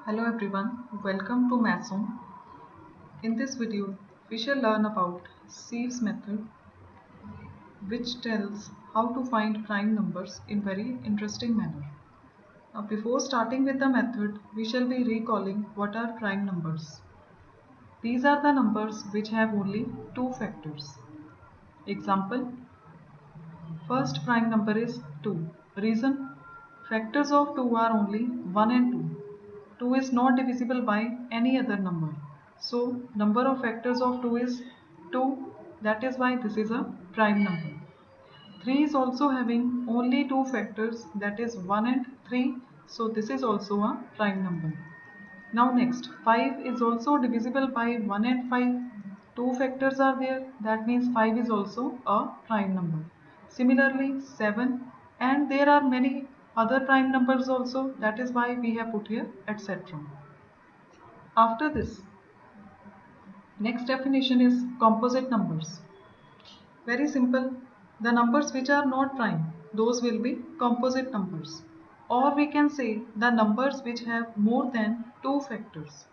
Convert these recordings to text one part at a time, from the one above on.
Hello everyone, welcome to Mathzone. In this video, we shall learn about Sieves method, which tells how to find prime numbers in very interesting manner. Now before starting with the method, we shall be recalling what are prime numbers. These are the numbers which have only two factors. Example, first prime number is 2. Reason, factors of 2 are only 1 and 2. 2 is not divisible by any other number. So number of factors of 2 is 2, that is why this is a prime number. 3 is also having only two factors, that is 1 and 3, so this is also a prime number. Now next, 5 is also divisible by 1 and 5. Two factors are there, that means 5 is also a prime number. Similarly 7, and there are many other prime numbers also, that is why we have put here etc. After this, next definition is composite numbers. Very simple. The numbers which are not prime, those will be composite numbers. Or we can say the numbers which have more than two factors.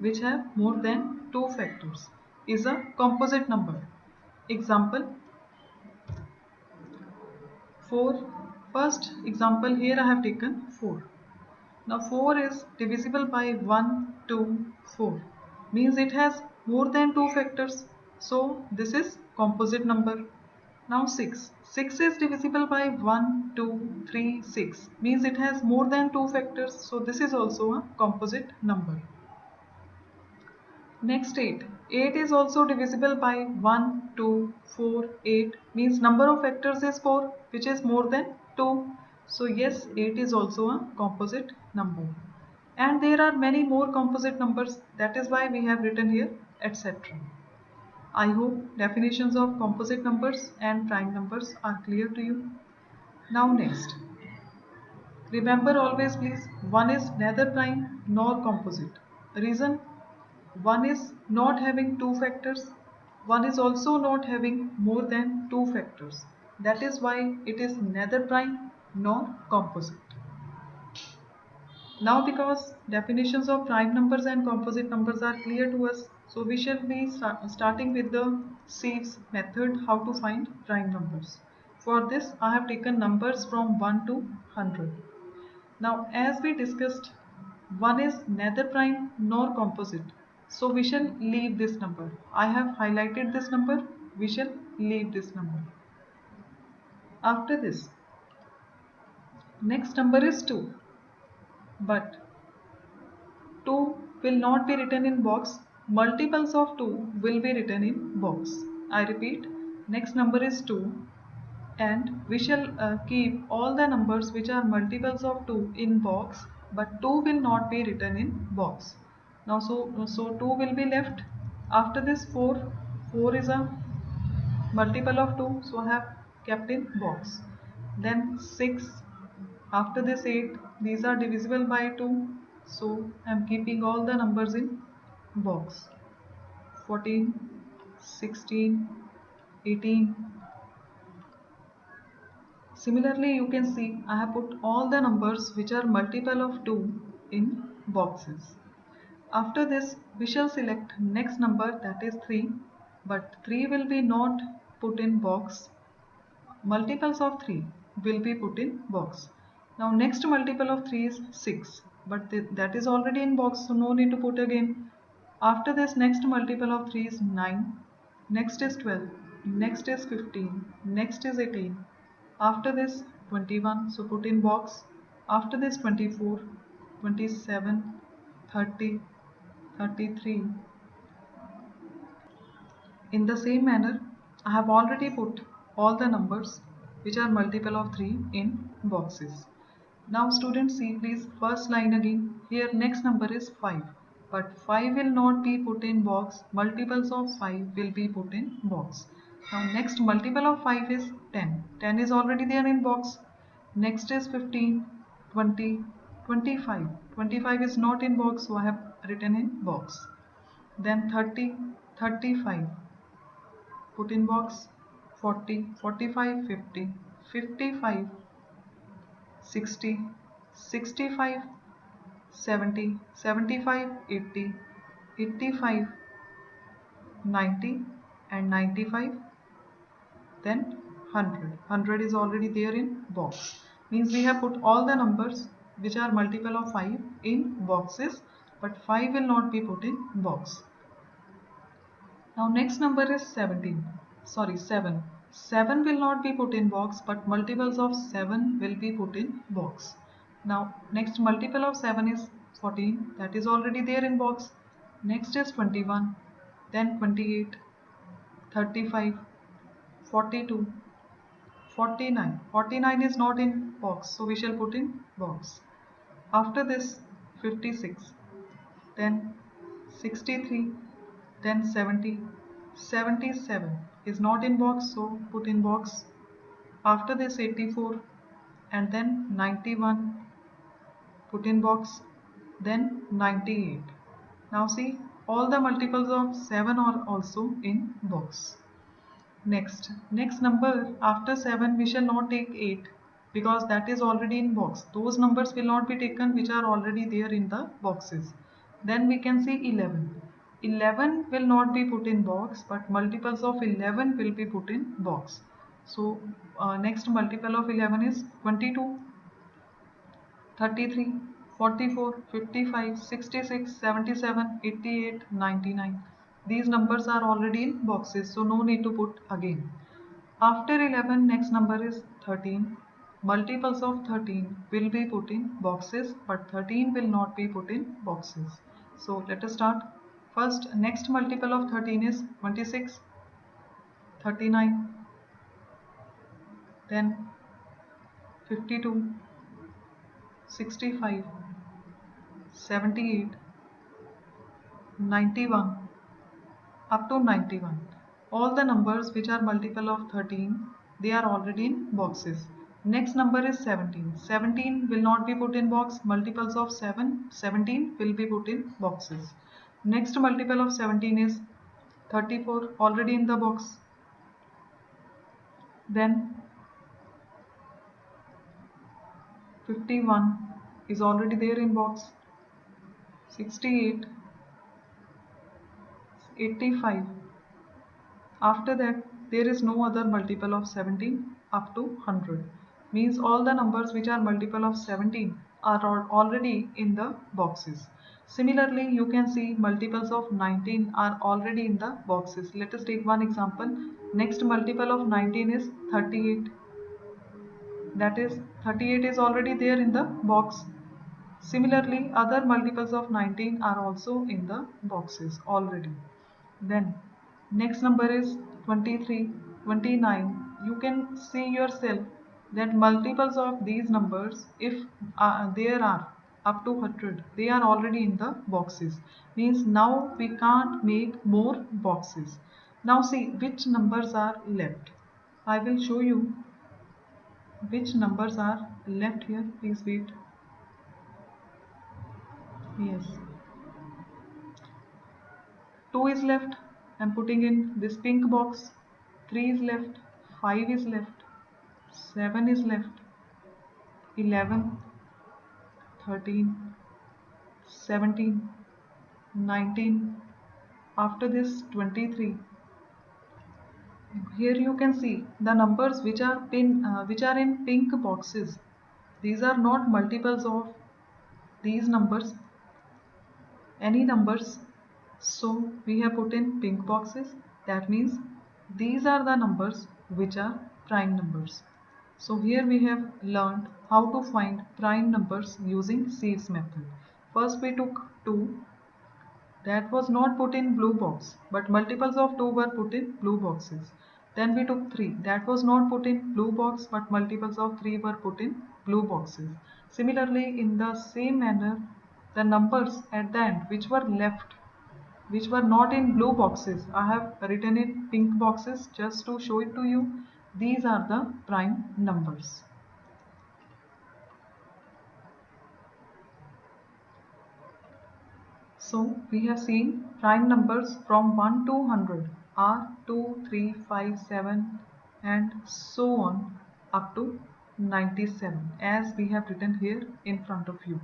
Which have more than two factors is a composite number. Example 4. First example here I have taken 4. Now 4 is divisible by 1, 2, 4. Means it has more than two factors. So this is composite number. Now 6. 6 is divisible by 1, 2, 3, 6. Means it has more than two factors. So this is also a composite number. Next 8. 8 is also divisible by 1, 2, 4, 8. Means number of factors is 4, which is more than 2. So yes, 8 is also a composite number. And there are many more composite numbers. That is why we have written here etc. I hope definitions of composite numbers and prime numbers are clear to you. Now next, remember always please, 1 is neither prime nor composite. Reason, 1 is not having two factors, 1 is also not having more than two factors. That is why it is neither prime nor composite. Now because definitions of prime numbers and composite numbers are clear to us, so we shall be starting with the Sieves method, how to find prime numbers. For this I have taken numbers from 1 to 100. Now as we discussed, 1 is neither prime nor composite, so we shall leave this number. I have highlighted this number, we shall leave this number. After this, next number is 2, but 2 will not be written in box, multiples of 2 will be written in box. I repeat, next number is 2 and we shall keep all the numbers which are multiples of 2 in box, but 2 will not be written in box. Now so 2 will be left. After this 4 is a multiple of 2, so I have kept in box. Then 6, after this 8, these are divisible by 2, so I am keeping all the numbers in box. 14, 16, 18. Similarly, you can see I have put all the numbers which are multiple of 2 in boxes. After this, we shall select next number, that is 3, but 3 will be not put in box. Multiples of 3 will be put in box. Now next multiple of 3 is 6, but that is already in box, so no need to put again. After this, next multiple of 3 is 9, next is 12, next is 15, next is 18. After this 21, so put in box. After this 24, 27, 30, 33. In the same manner, I have already put all the numbers which are multiple of 3 in boxes. Now students, see please first line again. Here next number is 5, but 5 will not be put in box. Multiples of 5 will be put in box. Now next multiple of 5 is 10. 10 is already there in box. Next is 15, 20, 25. 25 is not in box, so I have written in box. Then 30, 35. Put in box. 40, 45, 50, 55, 60, 65, 70, 75, 80, 85, 90 and 95, then 100. 100 is already there in box. Means we have put all the numbers which are multiple of 5 in boxes, but 5 will not be put in box. Now next number is 17. Sorry, 7. 7 will not be put in box, but multiples of 7 will be put in box. Now next multiple of 7 is 14. That is already there in box. Next is 21. Then 28, 35, 42, 49. 49 is not in box, so we shall put in box. After this 56, then 63, then 70, 77 is not in box, so put in box. After this 84 and then 91, put in box, then 98. Now see, all the multiples of 7 are also in box. Next number after 7 we shall not take 8 because that is already in box. Those numbers will not be taken which are already there in the boxes. Then we can see 11. 11 will not be put in box, but multiples of 11 will be put in box. So next multiple of 11 is 22, 33, 44, 55, 66, 77, 88, 99. These numbers are already in boxes, so no need to put again. After 11, next number is 13. Multiples of 13 will be put in boxes, but 13 will not be put in boxes. So let us start. First, next multiple of 13 is 26, 39, then 52, 65, 78, 91, up to 91. All the numbers which are multiple of 13, they are already in boxes. Next number is 17. 17 will not be put in box. Multiples of 17 will be put in boxes. Next multiple of 17 is 34, already in the box. Then 51 is already there in box. 68, 85. After that, there is no other multiple of 17 up to 100. Means all the numbers which are multiple of 17 are already in the boxes. Similarly, you can see multiples of 19 are already in the boxes. Let us take one example. Next multiple of 19 is 38. That is 38 is already there in the box. Similarly, other multiples of 19 are also in the boxes already. Then next number is 23, 29. You can see yourself that multiples of these numbers, if there are up to 100, they are already in the boxes. Means now we can't make more boxes. Now see which numbers are left. I will show you which numbers are left here. Please wait. Yes, 2 is left. I'm putting in this pink box. 3 is left. 5 is left. 7 is left. 11, 13, 17, 19. After this 23. Here you can see the numbers which are in pink boxes. These are not multiples of these numbers, any numbers. So we have put in pink boxes. That means these are the numbers which are prime numbers. So here we have learned how to find prime numbers using Sieves method. First we took 2, that was not put in blue box, but multiples of 2 were put in blue boxes. Then we took 3, that was not put in blue box, but multiples of 3 were put in blue boxes. Similarly, in the same manner, the numbers at the end which were left, which were not in blue boxes, I have written in pink boxes just to show it to you. These are the prime numbers. So we have seen prime numbers from 1 to 100 are 2, 3, 5, 7 and so on up to 97 as we have written here in front of you.